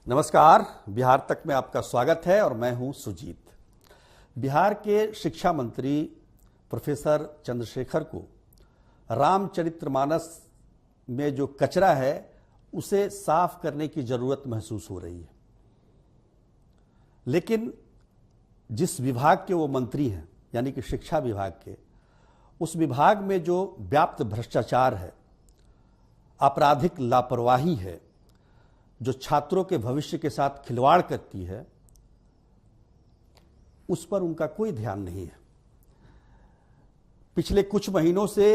नमस्कार, बिहार तक में आपका स्वागत है और मैं हूं सुजीत। बिहार के शिक्षा मंत्री प्रोफेसर चंद्रशेखर को रामचरितमानस में जो कचरा है उसे साफ करने की जरूरत महसूस हो रही है। लेकिन जिस विभाग के वो मंत्री हैं, यानी कि शिक्षा विभाग के, उस विभाग में जो व्याप्त भ्रष्टाचार है, आपराधिक लापरवाही है, जो छात्रों के भविष्य के साथ खिलवाड़ करती है, उस पर उनका कोई ध्यान नहीं है। पिछले कुछ महीनों से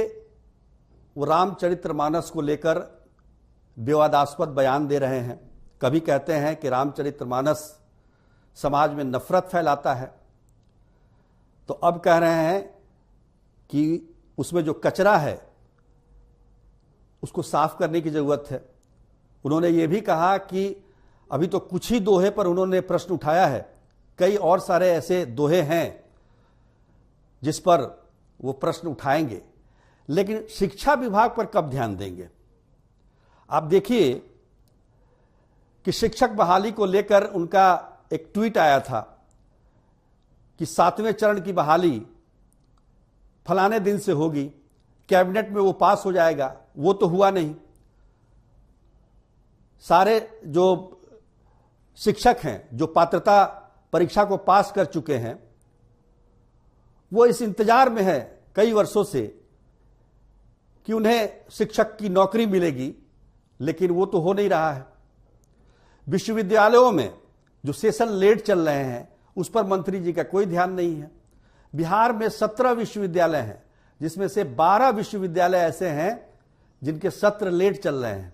वो रामचरितमानस को लेकर विवादास्पद बयान दे रहे हैं। कभी कहते हैं कि रामचरितमानस समाज में नफरत फैलाता है, तो अब कह रहे हैं कि उसमें जो कचरा है उसको साफ करने की जरूरत है। उन्होंने ये भी कहा कि अभी तो कुछ ही दोहे पर उन्होंने प्रश्न उठाया है, कई और सारे ऐसे दोहे हैं जिस पर वो प्रश्न उठाएंगे, लेकिन शिक्षा विभाग पर कब ध्यान देंगे। आप देखिए कि शिक्षक बहाली को लेकर उनका एक ट्वीट आया था कि 7वें चरण की बहाली फलाने दिन से होगी, कैबिनेट में वो पास हो जाएगा। वो तो हुआ नहीं। सारे जो शिक्षक हैं जो पात्रता परीक्षा को पास कर चुके हैं, वो इस इंतजार में है कई वर्षों से कि उन्हें शिक्षक की नौकरी मिलेगी, लेकिन वो तो हो नहीं रहा है। विश्वविद्यालयों में जो सेशन लेट चल रहे हैं उस पर मंत्री जी का कोई ध्यान नहीं है। बिहार में 17 विश्वविद्यालय हैं, जिसमें से 12 विश्वविद्यालय ऐसे हैं जिनके सत्र लेट चल रहे हैं।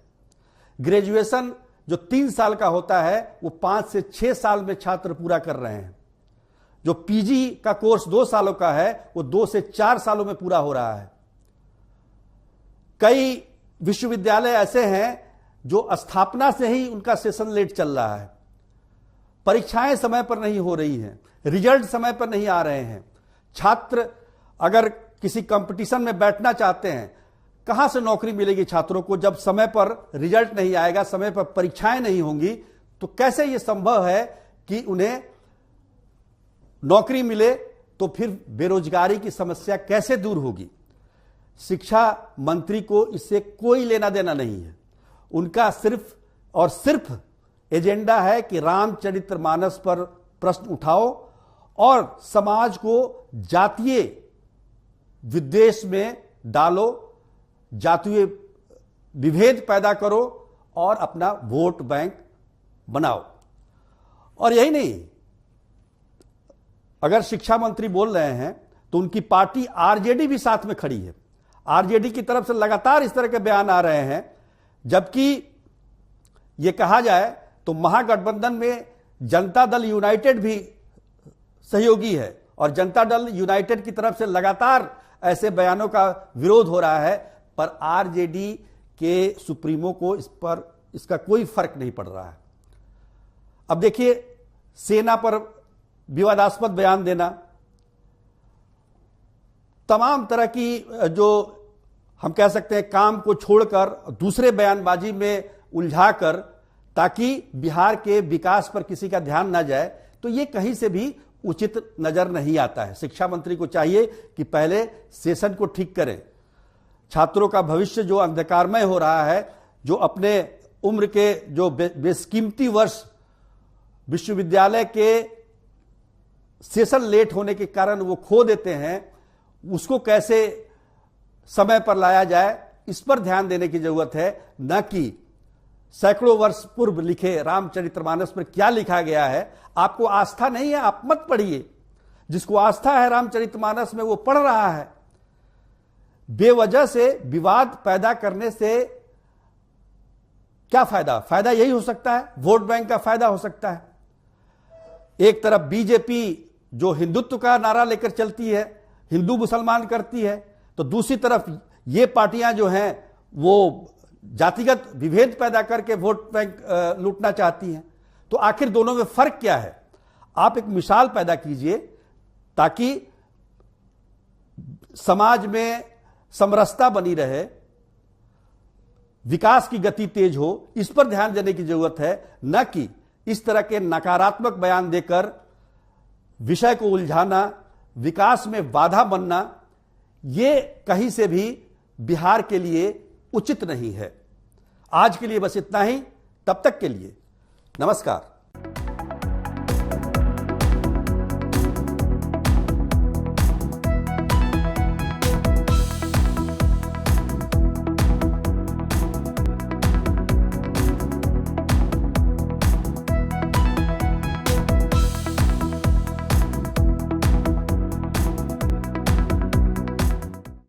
ग्रेजुएशन जो 3 साल का होता है वो 5 से 6 साल में छात्र पूरा कर रहे हैं। जो पीजी का कोर्स 2 सालों का है वो 2 से 4 सालों में पूरा हो रहा है। कई विश्वविद्यालय ऐसे हैं जो स्थापना से ही उनका सेशन लेट चल रहा है। परीक्षाएं समय पर नहीं हो रही हैं, रिजल्ट समय पर नहीं आ रहे हैं। छात्र अगर किसी कंपटीशन में बैठना चाहते हैं, कहां से नौकरी मिलेगी छात्रों को जब समय पर रिजल्ट नहीं आएगा, समय पर परीक्षाएं नहीं होंगी। तो कैसे यह संभव है कि उन्हें नौकरी मिले? तो फिर बेरोजगारी की समस्या कैसे दूर होगी? शिक्षा मंत्री को इससे कोई लेना देना नहीं है। उनका सिर्फ और सिर्फ एजेंडा है कि रामचरितमानस पर प्रश्न उठाओ और समाज को जातीय विद्वेष में डालो, जातीय विभेद पैदा करो और अपना वोट बैंक बनाओ। और यही नहीं, अगर शिक्षा मंत्री बोल रहे हैं तो उनकी पार्टी आरजेडी भी साथ में खड़ी है। आरजेडी की तरफ से लगातार इस तरह के बयान आ रहे हैं, जबकि यह कहा जाए तो महागठबंधन में जनता दल यूनाइटेड भी सहयोगी है और जनता दल यूनाइटेड की तरफ से लगातार ऐसे बयानों का विरोध हो रहा है, पर आरजेडी के सुप्रीमो को इस पर इसका कोई फर्क नहीं पड़ रहा है। अब देखिए, सेना पर विवादास्पद बयान देना, तमाम तरह की जो हम कह सकते हैं काम को छोड़कर दूसरे बयानबाजी में उलझाकर, ताकि बिहार के विकास पर किसी का ध्यान ना जाए, तो ये कहीं से भी उचित नजर नहीं आता है। शिक्षा मंत्री को चाहिए कि पहले सेशन को ठीक करें। छात्रों का भविष्य जो अंधकारमय हो रहा है, जो अपने उम्र के जो बेशकीमती वर्ष विश्वविद्यालय के सेशन लेट होने के कारण वो खो देते हैं, उसको कैसे समय पर लाया जाए, इस पर ध्यान देने की जरूरत है। न कि सैकड़ों वर्ष पूर्व लिखे रामचरितमानस पर क्या लिखा गया है। आपको आस्था नहीं है, आप मत पढ़िए। जिसको आस्था है रामचरितमानस में, वो पढ़ रहा है। बेवजह से विवाद पैदा करने से क्या फायदा? फायदा यही हो सकता है, वोट बैंक का फायदा हो सकता है। एक तरफ बीजेपी जो हिंदुत्व का नारा लेकर चलती है, हिंदू मुसलमान करती है, तो दूसरी तरफ ये पार्टियां जो हैं वो जातिगत विभेद पैदा करके वोट बैंक लूटना चाहती हैं। तो आखिर दोनों में फर्क क्या है? आप एक मिसाल पैदा कीजिए ताकि समाज में समरसता बनी रहे, विकास की गति तेज हो। इस पर ध्यान देने की जरूरत है, न कि इस तरह के नकारात्मक बयान देकर विषय को उलझाना, विकास में बाधा बनना, यह कहीं से भी बिहार के लिए उचित नहीं है। आज के लिए बस इतना ही। तब तक के लिए नमस्कार।